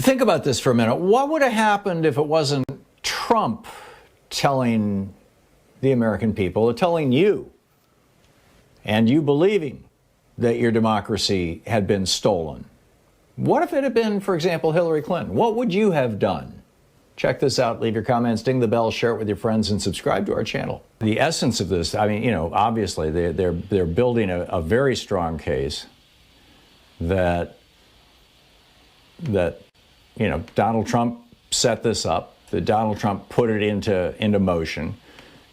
Think about this for a minute. What would have happened if it wasn't Trump telling the American people, or telling you, and you believing that your democracy had been stolen? What if it had been, for example, Hillary Clinton? What would you have done? Check this out. Leave your comments, ding the bell, share it with your friends, and subscribe to our channel. The essence of this, I mean, obviously they're building a very strong case that Donald Trump set this up, that Donald Trump put it into motion,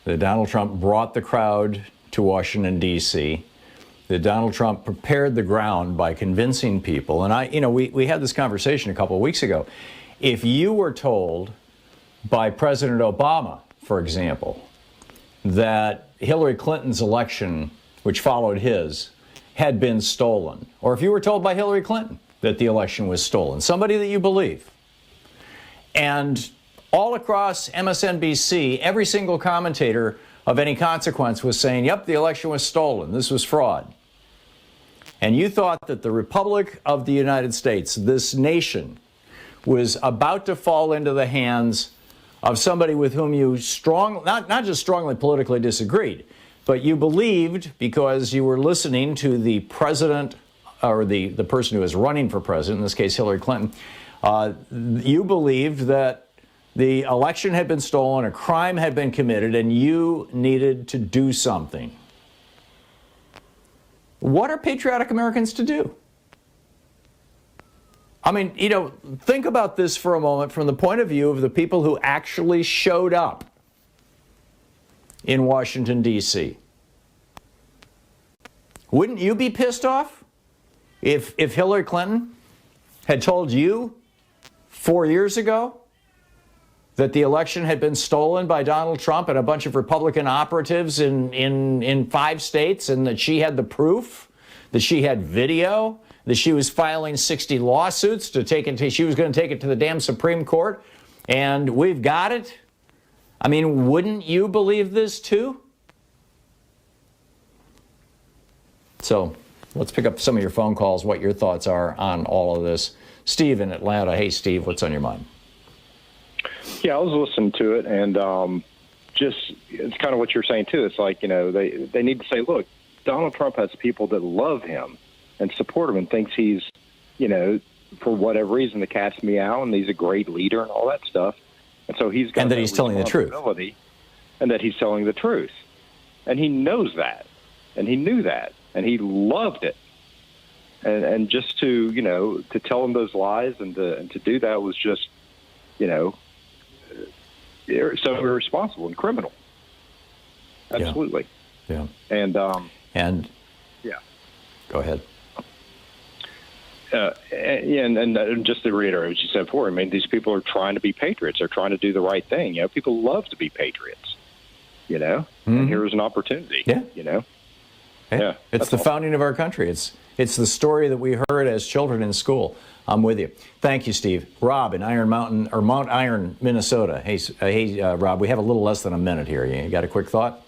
that Donald Trump brought the crowd to Washington, D.C., that Donald Trump prepared the ground by convincing people. And we had this conversation a couple of weeks ago. If you were told by President Obama, for example, that Hillary Clinton's election, which followed his, had been stolen, or if you were told by Hillary Clinton that the election was stolen, somebody that you believe, and all across MSNBC, every single commentator of any consequence was saying, yep, the election was stolen, this was fraud. And you thought that the Republic of the United States, this nation, was about to fall into the hands of somebody with whom you not just strongly politically disagreed, but you believed, because you were listening to the president, or the person who is running for president, in this case Hillary Clinton, you believed that the election had been stolen, a crime had been committed, and you needed to do something. What are patriotic Americans to do? I mean, think about this for a moment from the point of view of the people who actually showed up in Washington, D.C. Wouldn't you be pissed off if Hillary Clinton had told you 4 years ago that the election had been stolen by Donald Trump and a bunch of Republican operatives in 5 states, and that she had the proof, that she had video, that she was filing 60 lawsuits she was going to take it to the damn Supreme Court, and we've got it? I mean, wouldn't you believe this too? So let's pick up some of your phone calls, what your thoughts are on all of this. Steve in Atlanta. Hey, Steve, what's on your mind? Yeah, I was listening to it, and it's kind of what you're saying, too. It's like, they need to say, look, Donald Trump has people that love him and support him and thinks he's, for whatever reason, the cat's meow, and he's a great leader and all that stuff. And so he's got, and that he's telling the truth. And that he's telling the truth. And he knows that. And he knew that. And he loved it. And just to tell him those lies and to do that was just, so irresponsible and criminal. Absolutely. Yeah. And yeah. Go ahead. And just to reiterate what you said before, I mean, these people are trying to be patriots. They're trying to do the right thing. People love to be patriots, and here's an opportunity, Yeah. It's the founding of our country. It's the story that we heard as children in school. I'm with you. Thank you, Steve. Rob in Mount Iron, Minnesota. Hey, Rob, we have a little less than a minute here. You got a quick thought?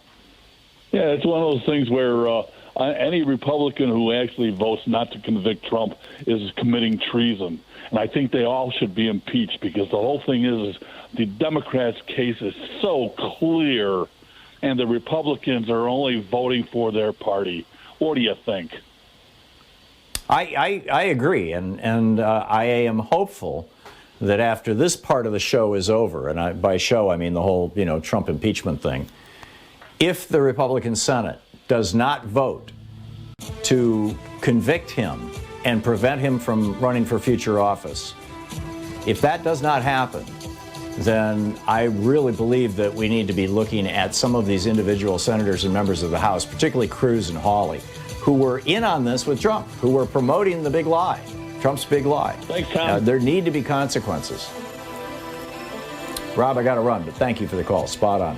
Yeah, it's one of those things where any Republican who actually votes not to convict Trump is committing treason. And I think they all should be impeached, because the whole thing is the Democrats' case is so clear, and the Republicans are only voting for their party. What do you think? I agree, and I am hopeful that after this part of the show is over, and by show I mean the whole Trump impeachment thing, if the Republican Senate does not vote to convict him and prevent him from running for future office, if that does not happen, then I really believe that we need to be looking at some of these individual senators and members of the House, particularly Cruz and Hawley, who were in on this with Trump, who were promoting the big lie, Trump's big lie. Thanks, Tom. There need to be consequences. Rob, I got to run, but thank you for the call. Spot on.